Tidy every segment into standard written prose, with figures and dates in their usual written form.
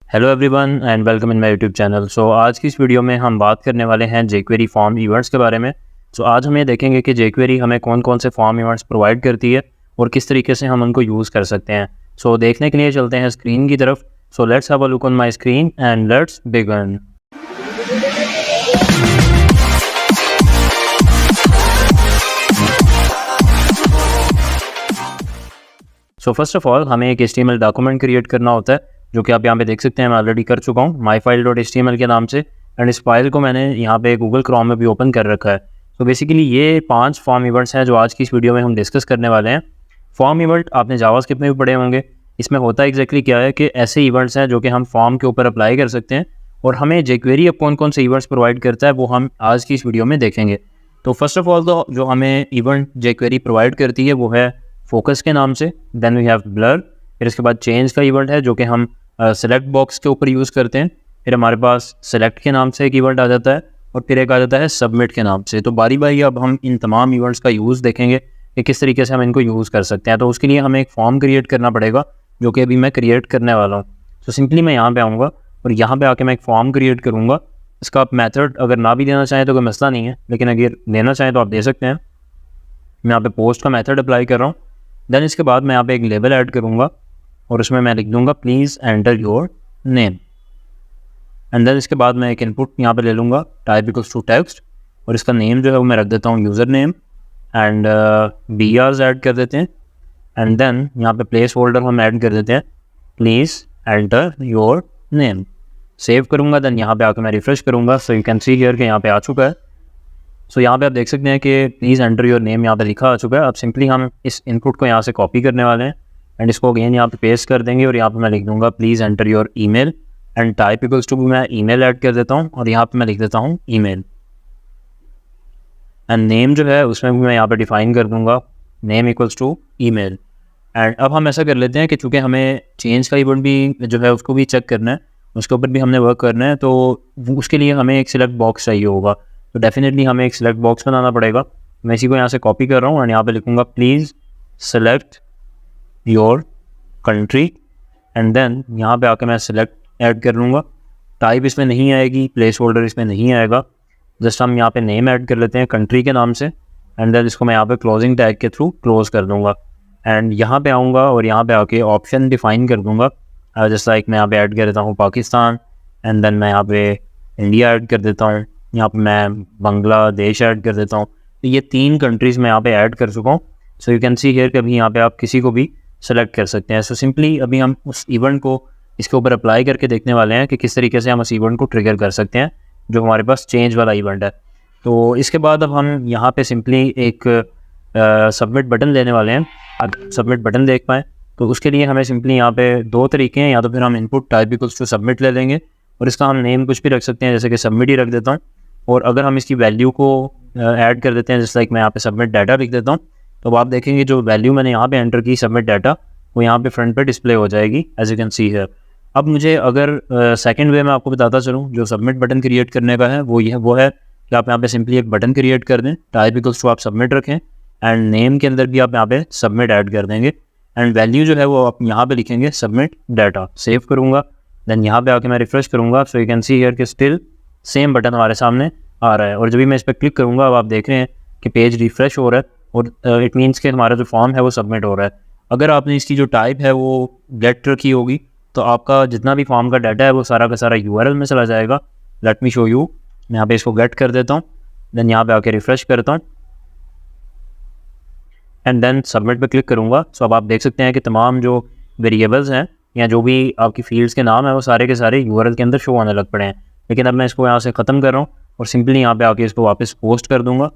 Hello everyone and welcome in my YouTube channel. So आज की इस वीडियो में हम बात करने वाले हैं jQuery फॉर्म इवेंट्स के बारे में। सो आज हम ये देखेंगे कि jQuery हमें कौन कौन से फॉर्म इवेंट्स प्रोवाइड करती है और किस तरीके से हम उनको यूज़ कर सकते हैं। सो देखने के लिए चलते हैं स्क्रीन की तरफ। So let's have a look on my screen and let's begin. So first of all हमें एक HTML डॉक्यूमेंट क्रिएट करना होता है, जो कि आप यहाँ पे देख सकते हैं मैं ऑलरेडी कर चुका हूँ myfile.html के नाम से। एंड इस फाइल को मैंने यहाँ पे गूगल क्रोम में भी ओपन कर रखा है। तो बेसिकली ये 5 फॉर्म इवेंट्स हैं जो आज की इस वीडियो में हम डिस्कस करने वाले हैं। फॉर्म इवेंट आपने जावास्क्रिप्ट में भी पढ़े होंगे। इसमें होता एग्जैक्टली क्या है कि ऐसे इवेंट्स हैं जो कि हम फॉर्म के ऊपर अप्लाई कर सकते हैं, और हमें jQuery अब कौन कौन से इवेंट्स प्रोवाइड करता है वो हम आज की इस वीडियो में देखेंगे। तो फर्स्ट ऑफ ऑल तो जो हमें इवेंट jQuery प्रोवाइड करती है वो है फोकस के नाम से। Then we have blur. फिर इसके बाद चेंज का इवेंट है जो कि हम सेलेक्ट बॉक्स के ऊपर यूज़ करते हैं। फिर हमारे पास सेलेक्ट के नाम से एक इवेंट आ जाता है, और फिर एक आ जाता है सबमिट के नाम से। तो बारी बारी अब हम इन तमाम इवेंट्स का यूज़ देखेंगे कि किस तरीके से हम इनको यूज़ कर सकते हैं। तो उसके लिए हमें एक फॉर्म क्रिएट करना पड़ेगा, जो कि अभी मैं क्रिएट करने वाला हूँ। तो सिंपली मैं यहाँ पे आऊँगा और यहाँ पे आके मैं एक फॉर्म क्रिएट करूँगा। इसका आप मेथड अगर ना भी देना चाहें तो कोई मसला नहीं है, लेकिन अगर देना चाहें तो आप दे सकते हैं। मैं यहाँ पे पोस्ट का मेथड अप्लाई कर रहा हूँ। देन इसके बाद मैं यहाँ पे एक लेबल ऐड करूँगा और उसमें मैं लिख दूँगा please enter your name. And then इसके बाद मैं एक इनपुट यहाँ पे ले लूँगा टाइप इक्वल्स टू टेक्स्ट, और इसका नेम जो है वो मैं रख देता हूँ user name. And BRs add कर देते हैं। एंड देन यहाँ पे प्लेस होल्डर हम ऐड कर देते हैं please enter your name. Save करूँगा, देन यहाँ पे आकर मैं रिफ्रेश करूँगा। So you can see here कि यहाँ पे आ चुका है। सो यहाँ पे आप देख सकते हैं कि प्लीज़ एंटर योर नेम यहाँ पे लिखा आ चुका है। अब सिंपली हम इस इनपुट को यहाँ से कॉपी करने वाले हैं एंड इसको अगेन यहाँ पे पेस्ट कर देंगे, और यहाँ पे मैं लिख दूँगा please enter your email. And type equals to भी मैं ईमेल ऐड कर देता हूँ, और यहाँ पे मैं लिख देता हूँ ईमेल। एंड नेम जो है उसमें भी मैं यहाँ पे डिफाइन कर दूँगा name equals to email. And अब हम ऐसा कर लेते हैं कि चूँकि हमें चेंज का इवेंट भी जो है उसको भी चेक करना है, उसके ऊपर भी हमने वर्क करना है, तो उसके लिए हमें एक सिलेक्ट बॉक्स चाहिए होगा। तो डेफिनेटली हमें एक सिलेक्ट बॉक्स बनाना पड़ेगा। मैं इसी को यहाँ से कॉपी कर रहा हूँ और यहाँ पे लिखूँगा please select your country. And then यहाँ पे आके मैं सिलेक्ट ऐड कर लूँगा। टाइप इसमें नहीं आएगी, प्लेस होल्डर इसमें नहीं आएगा। जस्ट हम यहाँ पे नेम ऐड कर लेते हैं कंट्री के नाम से। एंड देन इसको मैं यहाँ पे क्लोजिंग टैग के थ्रू क्लोज कर दूँगा। एंड यहाँ पे आऊँगा और यहाँ पे आके ऑप्शन डिफाइन कर दूँगा। जैसा लाइक मैं यहाँ पे ऐड कर देता हूँ पाकिस्तान। एंड देन मैं यहाँ पे इंडिया ऐड कर देता हूँ। यहाँ पे मैं बांग्लादेश ऐड कर देता हूँ। तो ये 3 कंट्रीज़ मैं यहाँ पे ऐड कर चुका हूँ। So you can see here कि अभी यहाँ पे आप किसी को भी सेलेक्ट कर सकते हैं। सो सिंपली अभी हम उस इवेंट को इसके ऊपर अप्लाई करके देखने वाले हैं कि किस तरीके से हम उस इवेंट को ट्रिगर कर सकते हैं, जो हमारे पास चेंज वाला इवेंट है। तो इसके बाद अब हम यहाँ पे सिंपली एक सबमिट बटन लेने वाले हैं। आप सबमिट बटन देख पाएँ तो उसके लिए हमें सिंपली यहाँ पे 2 तरीके हैं। या तो फिर हम input type equals to submit ले लेंगे और इसका हम नेम कुछ भी रख सकते हैं, जैसे कि सबमिट ही रख देता हूँ। और अगर हम इसकी वैल्यू को ऐड कर देते हैं, जैसे लाइक मैं यहाँ पे सबमिट डाटा लिख देता हूँ, तो आप देखेंगे जो वैल्यू मैंने यहाँ पे एंटर की सबमिट डाटा, वो यहाँ पे फ्रंट पे डिस्प्ले हो जाएगी as you can see here. अब मुझे अगर सेकंड वे में आपको बताता चलूँ जो सबमिट बटन क्रिएट करने का है, वो है कि आप यहाँ पे सिंपली एक बटन क्रिएट कर दें, टाइप इक्वल्स टू आप सबमिट रखें, एंड नेम के अंदर भी आप यहाँ पे सबमिट ऐड कर देंगे। एंड वैल्यू जो है वो आप यहाँ पे लिखेंगे सबमिट डाटा। सेव करूँगा, देन यहाँ पे आके मैं रिफ्रेश करूँगा। So you can see here कि स्टिल सेम बटन हमारे सामने आ रहा है। और जब भी मैं इस पर क्लिक करूँगा, अब आप देख रहे हैं कि पेज रिफ्रेश हो रहा है, और इट मीन्स कि हमारा जो फॉर्म है वो सबमिट हो रहा है। अगर आपने इसकी जो टाइप है वो गेट रखी होगी, तो आपका जितना भी फॉर्म का डाटा है वो सारा का सारा URL में चला जाएगा। Let me show you. मैं यहाँ पे इसको गेट कर देता हूँ, देन यहाँ पे आके रिफ्रेश करता हूँ, एंड देन सबमिट पे क्लिक करूँगा। सो अब आप देख सकते हैं कि तमाम जो वेरिएबल्स हैं या जो भी आपकी फील्ड्स के नाम है वो सारे के सारे URL के अंदर शो होने लग पड़े हैं। लेकिन अब मैं इसको यहाँ से ख़त्म कर रहा हूँ और सिंपली यहाँ पे आके इसको वापस पोस्ट कर दूँगा।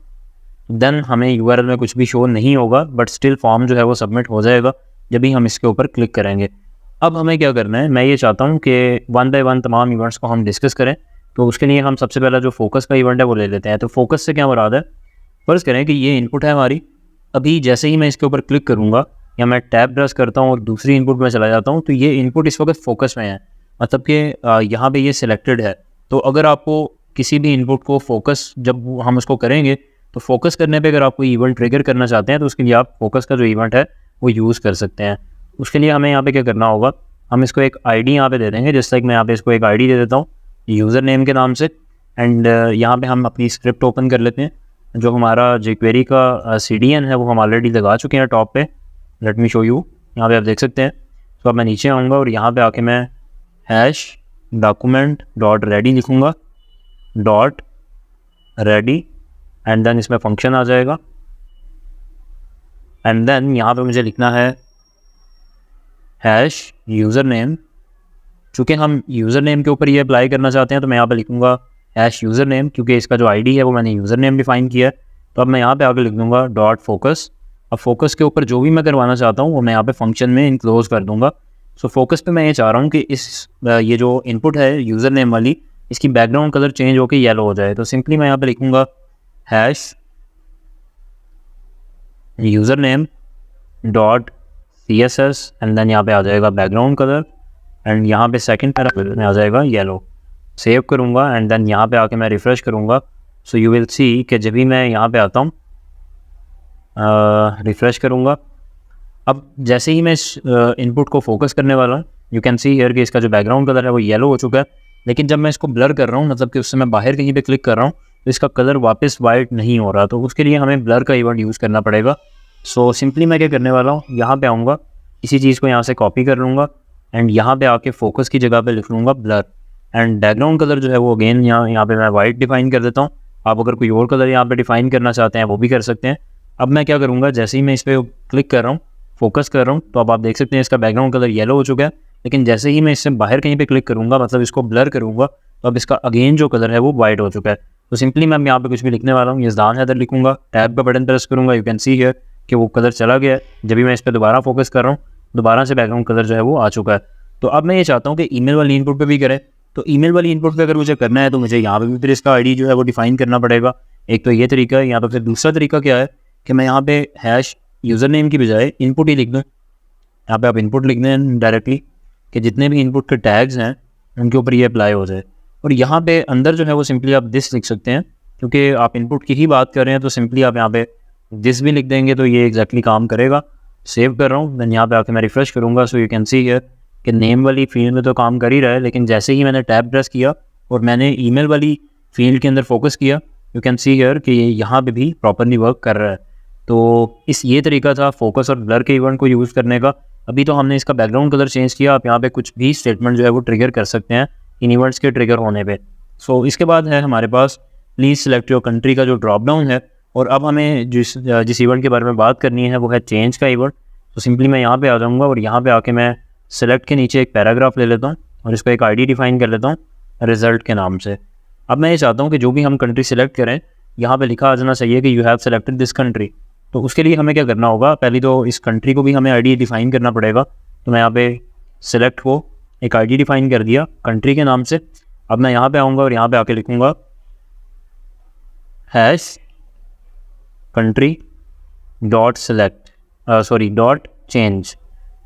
देन हमें URL में कुछ भी शो नहीं होगा, बट स्टिल फॉर्म जो है वो सबमिट हो जाएगा जब भी हम इसके ऊपर क्लिक करेंगे। अब हमें क्या करना है, मैं ये चाहता हूँ कि 1 बाय 1 तमाम इवेंट्स को हम डिस्कस करें। तो उसके लिए हम सबसे पहला जो फोकस का इवेंट है वो ले लेते हैं। तो फोकस से क्या मुराद है, फ़र्ज़ करें कि ये इनपुट है हमारी। अभी जैसे ही मैं इसके ऊपर क्लिक करूँगा या मैं टैब प्रेस करता हूँ और दूसरी इनपुट में चला जाता हूँ, तो ये इनपुट इस वक्त फोकस में है, मतलब कि यहाँ पे ये सिलेक्टेड है। तो अगर आपको किसी भी इनपुट को फोकस जब हम उसको करेंगे, तो फोकस करने पे अगर आप कोई इवेंट ट्रिगर करना चाहते हैं तो उसके लिए आप फोकस का जो इवेंट है वो यूज़ कर सकते हैं। उसके लिए हमें यहाँ पे क्या करना होगा, हम इसको एक आईडी यहाँ पे दे देंगे, जैसे लाइक मैं यहाँ पे इसको एक आईडी दे देता हूँ यूज़र नेम के नाम से। एंड यहाँ पे हम अपनी स्क्रिप्ट ओपन कर लेते हैं। जो हमारा jQuery का CDN है वो हम ऑलरेडी लगा चुके हैं टॉप पे। लेट मी शो यू, यहाँ पे आप देख सकते हैं। तो अब मैं नीचे आऊँगा और यहाँ पे आके मैं हैश डॉक्यूमेंट डॉट रेडी लिखूँगा, डॉट रेडी, एंड देन इसमें फंक्शन आ जाएगा। एंड देन यहाँ पे मुझे लिखना है हैश यूज़र नेम। चूँकि हम यूज़र नेम के ऊपर ये अप्लाई करना चाहते हैं तो मैं यहाँ पे लिखूँगा हैश यूज़र नेम, क्योंकि इसका जो आईडी है वो मैंने यूज़र नेम डिफाइन किया है। तो अब मैं यहाँ पे आके लिख दूँगा डॉट फोकस। अब फोकस के ऊपर जो भी मैं करवाना चाहता हूँ वो मैं यहाँ पे फंक्शन में इनक्लोज कर दूँगा। सो फोकस पे मैं ये चाह रहा हूँ कि ये जो इनपुट है यूज़र नेम वाली, इसकी बैकग्राउंड कलर चेंज होकर येलो हो जाए। तो सिंपली मैं यहाँ पे लिखूँगा hash user name dot CSS, and then यहाँ पे आ जाएगा बैकग्राउंड कलर, एंड यहाँ पे सेकंड पैराग्राफ में आ जाएगा येलो। सेव करूँगा एंड देन यहाँ पे आके मैं रिफ़्रेश करूँगा। सो यू विल सी कि जब भी मैं यहाँ पे आता हूँ, रिफ़्रेश करूँगा, अब जैसे ही मैं इस इनपुट को फोकस करने वाला हूँ, यू कैन सी हियर कि इसका जो बैकग्राउंड कलर है वो येलो हो चुका है। लेकिन जब मैं इसको ब्लर कर रहा हूँ, मतलब कि उससे मैं बाहर कहीं पे क्लिक कर रहा हूँ, तो इसका कलर वापस वाइट नहीं हो रहा। तो उसके लिए हमें ब्लर का इवेंट यूज़ करना पड़ेगा। सो सिंपली मैं क्या करने वाला हूँ, यहाँ पे आऊँगा, इसी चीज़ को यहाँ से कॉपी कर लूँगा एंड यहाँ पे आके फोकस की जगह पे लिख लूँगा ब्लर, एंड बैकग्राउंड कलर जो है वो अगेन यहाँ पे मैं वाइट डिफाइन कर देता हूँ। आप अगर कोई और कलर यहाँ पे डिफाइन करना चाहते हैं वो भी कर सकते हैं। अब मैं क्या करूँगा, जैसे ही मैं इस पर क्लिक कर रहा हूँ, फोकस कर रहा हूँ, तो अब आप देख सकते हैं इसका बैकग्राउंड कलर येलो हो चुका है। लेकिन जैसे ही मैं इससे बाहर कहीं पे क्लिक करूँगा, मतलब इसको ब्लर करूँगा, तो अब इसका अगेन जो कलर है वो वाइट हो चुका है। तो सिंपली मैं यहाँ पे कुछ भी लिखने वाला हूँ, यज़दान हैदर लिखूँगा, टैब का बटन प्रेस करूँगा, यू कैन सी हियर कि वो कलर चला गया है। जब भी मैं इस पर दोबारा फोकस कर रहा हूँ, दोबारा से बैकग्राउंड कलर जो है वो आ चुका है। तो अब मैं ये चाहता हूँ कि ईमेल वाली इनपुट पे भी करें। तो ईमेल वाली इनपुट पे अगर मुझे करना है तो मुझे यहाँ पे भी फिर इसका आईडी जो है वो डिफाइन करना पड़ेगा। एक तो ये तरीका है। यहाँ पर फिर दूसरा तरीका क्या है कि मैं यहाँ पे हैश यूज़र नेम की बजाय इनपुट ही लिख दूँ। यहाँ पे आप इनपुट लिख दें डायरेक्टली कि जितने भी इनपुट के टैग्स हैं उनके ऊपर ये अप्लाई हो जाए। और यहाँ पे अंदर जो है वो सिंपली आप दिस लिख सकते हैं, क्योंकि आप इनपुट की ही बात कर रहे हैं। तो सिंपली आप यहाँ पे दिस भी लिख देंगे तो ये एग्जैक्टली काम करेगा। सेव कर रहा हूँ, देन यहाँ पे आके मैं रिफ्रेश करूँगा। So you can see here कि नेम वाली फील्ड में तो काम कर ही रहा है, लेकिन जैसे ही मैंने टैब प्रेस किया और मैंने ईमेल वाली फील्ड के अंदर फोकस किया, यू कैन सी हियर कि ये यहाँ पे भी प्रॉपरली वर्क कर रहा है। तो ये तरीका था फोकस और ब्लर के इवेंट को यूज़ करने का। अभी तो हमने इसका बैकग्राउंड कलर चेंज किया। आप यहाँ पे कुछ भी स्टेटमेंट जो है वो ट्रिगर कर सकते हैं इन इवेंट्स के ट्रिगर होने पे। सो इसके बाद है हमारे पास प्लीज़ सेलेक्ट योर कंट्री का जो ड्रॉप डाउन है। और अब हमें जिस इवेंट के बारे में बात करनी है वो है चेंज का इवेंट। तो सिंपली मैं यहाँ पे आ जाऊँगा और यहाँ पे आके मैं सेलेक्ट के नीचे एक पैराग्राफ ले लेता हूँ और इसको एक आईडी डिफाइन कर लेता हूँ रिजल्ट के नाम से। अब मैं ये चाहता हूँ कि जो भी हम कंट्री सेलेक्ट करें, यहाँ पे लिखा आ जाना चाहिए कि you have selected this country. तो उसके लिए हमें क्या करना होगा, पहले तो इस कंट्री को भी हमें आईडी डिफाइन करना पड़ेगा। तो मैं यहाँ पे सेलेक्ट को एक आईडी डिफाइन कर दिया कंट्री के नाम से। अब मैं यहाँ पे आऊँगा और यहाँ पे आके लिखूँगा hash country dot select dot change.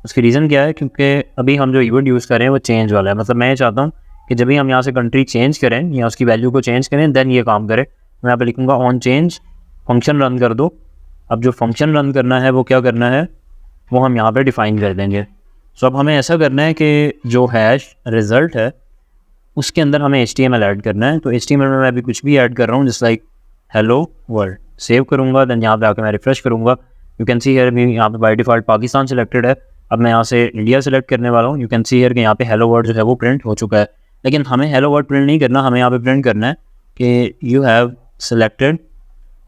उसकी रीज़न क्या है, क्योंकि अभी हम जो इवेंट यूज़ कर रहे हैं वो चेंज वाला है। मतलब मैं ये चाहता हूँ कि जब भी हम यहाँ से कंट्री चेंज करें या उसकी वैल्यू को चेंज करें देन ये काम करे। मैं यहाँ पे लिखूँगा ऑन चेंज फंक्शन रन कर दो। अब जो फंक्शन रन करना है वो क्या करना है वो हम यहाँ पे डिफ़ाइन कर देंगे। सो अब हमें ऐसा करना है कि जो हैश रिज़ल्ट है उसके अंदर हमें HTML ऐड करना है। तो HTML में मैं अभी कुछ भी ऐड कर रहा हूँ, just like hello world. Save करूँगा, देन यहाँ पे आकर मैं रिफ्रेश करूँगा। यू कैन सी हियर यहाँ पे बाय डिफ़ॉल्ट पाकिस्तान सेलेक्टेड है। अब मैं यहाँ से इंडिया सेलेक्ट करने वाला हूँ। यू कैन सी हियर कि यहाँ पे हेलो वर्ड जो है वो प्रिंट हो चुका है। लेकिन हमें हेलो वर्ड प्रिंट नहीं करना, हमें यहाँ पे प्रिंट करना है कि यू हैव सेलेक्टेड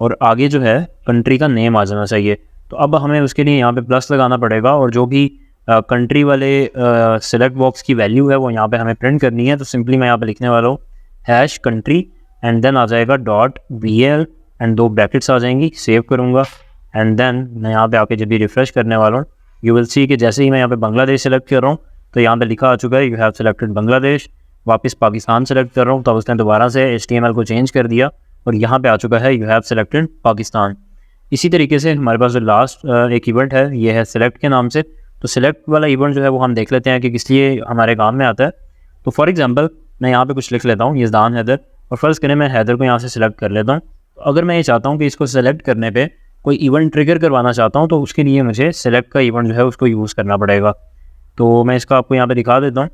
और आगे जो है कंट्री का नेम आ जाना चाहिए। तो अब हमें उसके लिए यहाँ पे प्लस लगाना पड़ेगा और जो भी कंट्री वाले सेलेक्ट बॉक्स की वैल्यू है वो यहाँ पे हमें प्रिंट करनी है। तो सिंपली मैं यहाँ पे लिखने वाला हूँ हैश कंट्री एंड देन आ जाएगा डॉट BL एंड 2 ब्रैकेट्स आ जाएंगी। सेव करूँगा एंड देन मैं यहाँ पे आके जब भी रिफ्रेश करने वाला हूँ, यू विल सी कि जैसे ही मैं यहाँ पे बांग्लादेश सेलेक्ट कर रहा हूँ तो यहाँ पे लिखा आ चुका है यू हैव सेलेक्टेड बांग्लादेश। वापस पाकिस्तान सेलेक्ट कर रहा हूँ तो उसने दोबारा से HTML को चेंज कर दिया और यहाँ पे आ चुका है यू हैव सेलेक्टेड पाकिस्तान। इसी तरीके से हमारे पास जो लास्ट एक इवेंट है ये है सेलेक्ट के नाम से। तो सेलेक्ट वाला इवेंट जो है वो हम देख लेते हैं कि किस लिए हमारे काम में आता है। तो फॉर एग्जांपल मैं यहाँ पे कुछ लिख लेता हूँ यज़दान हैदर, और फ़र्ज़ करें मैं हैदर को यहाँ से सिलेक्ट कर लेता हूँ। तो अगर मैं ये चाहता हूँ कि इसको सेलेक्ट करने पे कोई इवेंट ट्रिगर करवाना चाहता हूँ तो उसके लिए मुझे सेलेक्ट का इवेंट जो है उसको यूज़ करना पड़ेगा। तो मैं इसका आपको यहाँ पे दिखा देता हूँ।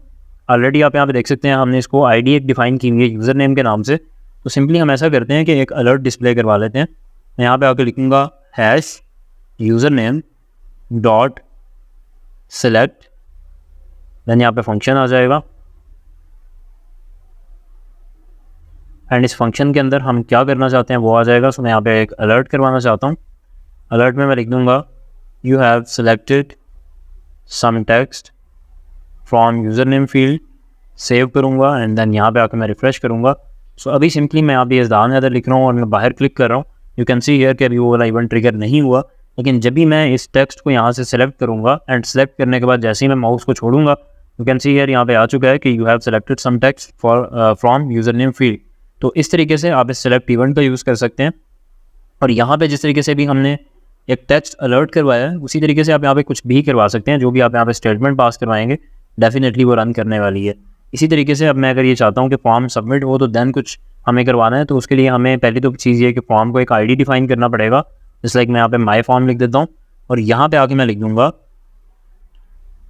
ऑलरेडी आप यहाँ पे देख सकते हैं हमने इसको आईडी एक डिफ़ाइन की हुई है यूज़र नेम के नाम से। तो सिंपली हम ऐसा करते हैं कि एक अलर्ट डिस्प्ले करवा लेते हैं। मैं यहाँ पे आकर लिखूँगा hash user name dot select, then यहाँ पे फंक्शन आ जाएगा एंड इस फंक्शन के अंदर हम क्या करना चाहते हैं वो आ जाएगा। सो मैं यहाँ पे एक अलर्ट करवाना चाहता हूँ। अलर्ट में मैं लिख दूँगा you have selected some text from user name field, save करूँगा एंड देन यहाँ पे आकर मैं रिफ़्रेश करूँगा। सो अभी सिंपली मैं यहाँ पे यज़दान हैदर लिख रहा हूँ और मैं बाहर क्लिक कर रहा हूँ। यू कैन सी हियर कि अभी वो वाला इवेंट ट्रिगर नहीं हुआ, लेकिन जब भी मैं इस टेक्स्ट को यहाँ से सेलेक्ट करूँगा एंड सेलेक्ट करने के बाद जैसे ही मैं माउस को छोड़ूंगा, यू कैन सी हियर यहाँ पे आ चुका है कि you have selected some text from user name field. तो इस तरीके से आप इस सेलेक्ट इवेंट का यूज़ कर सकते हैं। और यहाँ पे जिस तरीके से भी हमने एक टेक्स्ट अलर्ट करवाया है, उसी तरीके से आप यहाँ पे कुछ भी करवा सकते हैं। जो भी आप यहाँ पे स्टेटमेंट पास करवाएंगे डेफिनेटली वो रन करने वाली है। इसी तरीके से अब मैं अगर ये चाहता हूँ कि फॉर्म सबमिट हो तो दैन कुछ हमें करवाना है, तो उसके लिए हमें पहली तो चीज़ ये कि फॉर्म को एक आईडी डिफाइन करना पड़ेगा। जैसे लाइक मैं यहाँ पे माई फॉर्म लिख देता हूँ और यहाँ पे आके मैं लिख दूँगा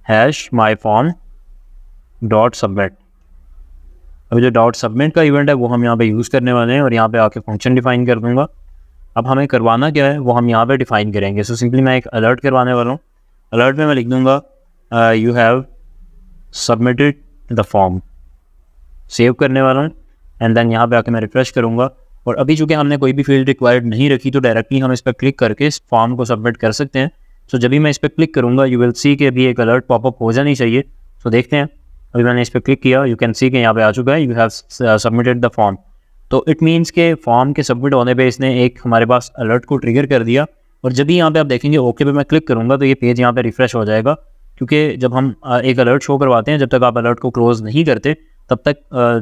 hash my form dot submit. अभी जो डॉट सबमिट का इवेंट है वो हम यहाँ पे यूज़ करने वाले हैं और यहाँ पे आके फंक्शन डिफाइन कर दूँगा। अब हमें करवाना क्या है वो हम यहाँ पे डिफाइन करेंगे। सो सिंपली मैं एक अलर्ट करवाने वाला हूँ। अलर्ट में मैं लिख दूँगा you have submitted the form, save करने वाला हूँ एंड देन यहाँ पे आके मैं रिफ्रेश करूँगा। और अभी चूँकि हमने कोई भी फील्ड रिक्वायर्ड नहीं रखी तो डायरेक्टली हम इस पर क्लिक करके इस फॉर्म को सबमिट कर सकते हैं। सो जब भी मैं इस पर क्लिक करूँगा यू विल सी कि अभी एक अलर्ट पॉपअप हो जानी चाहिए। सो देखते हैं, अभी मैंने इस पर क्लिक किया, यू कैन सी कि यहाँ पे आ चुका है you have submitted the form. तो इट मीन्स के फॉर्म के सबमिट होने पे इसने एक हमारे पास अलर्ट को ट्रिगर कर दिया। और जब भी यहाँ पे आप देखेंगे ओके पे मैं क्लिक करूँगा तो ये पेज यहाँ पे रिफ्रेश हो जाएगा, क्योंकि जब हम एक अलर्ट शो करवाते हैं जब तक आप अलर्ट को क्लोज नहीं करते तब तक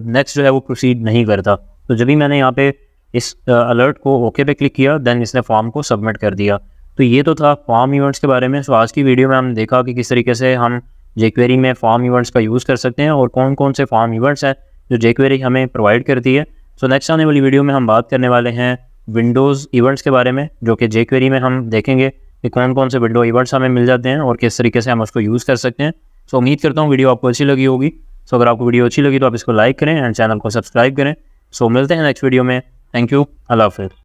नेक्स्ट जो है वो प्रोसीड नहीं करता। तो जब भी मैंने यहाँ पे इस अलर्ट को ओके पे क्लिक किया देन इसने फॉर्म को सबमिट कर दिया। तो ये तो था फॉर्म इवेंट्स के बारे में। सो आज की वीडियो में हमने देखा कि किस तरीके से हम jQuery में फॉर्म इवेंट्स का यूज़ कर सकते हैं और कौन कौन से फॉर्म इवेंट्स हैं जो jQuery हमें प्रोवाइड करती है। सो नेक्स्ट आने वाली वीडियो में हम बात करने वाले हैं विंडोज़ इवेंट्स के बारे में, जो कि jQuery में हम देखेंगे कि कौन कौन से विंडो इवेंट्स हमें मिल जाते हैं और किस तरीके से हम उसको यूज़ कर सकते हैं। सो उम्मीद करता हूँ वीडियो आपको अच्छी लगी होगी। सो अगर आपको वीडियो अच्छी लगी तो आप इसको लाइक करें एंड चैनल को सब्सक्राइब करें। सो मिलते हैं नेक्स्ट वीडियो में। थैंक यू, अल्लाह हाफ़िज़।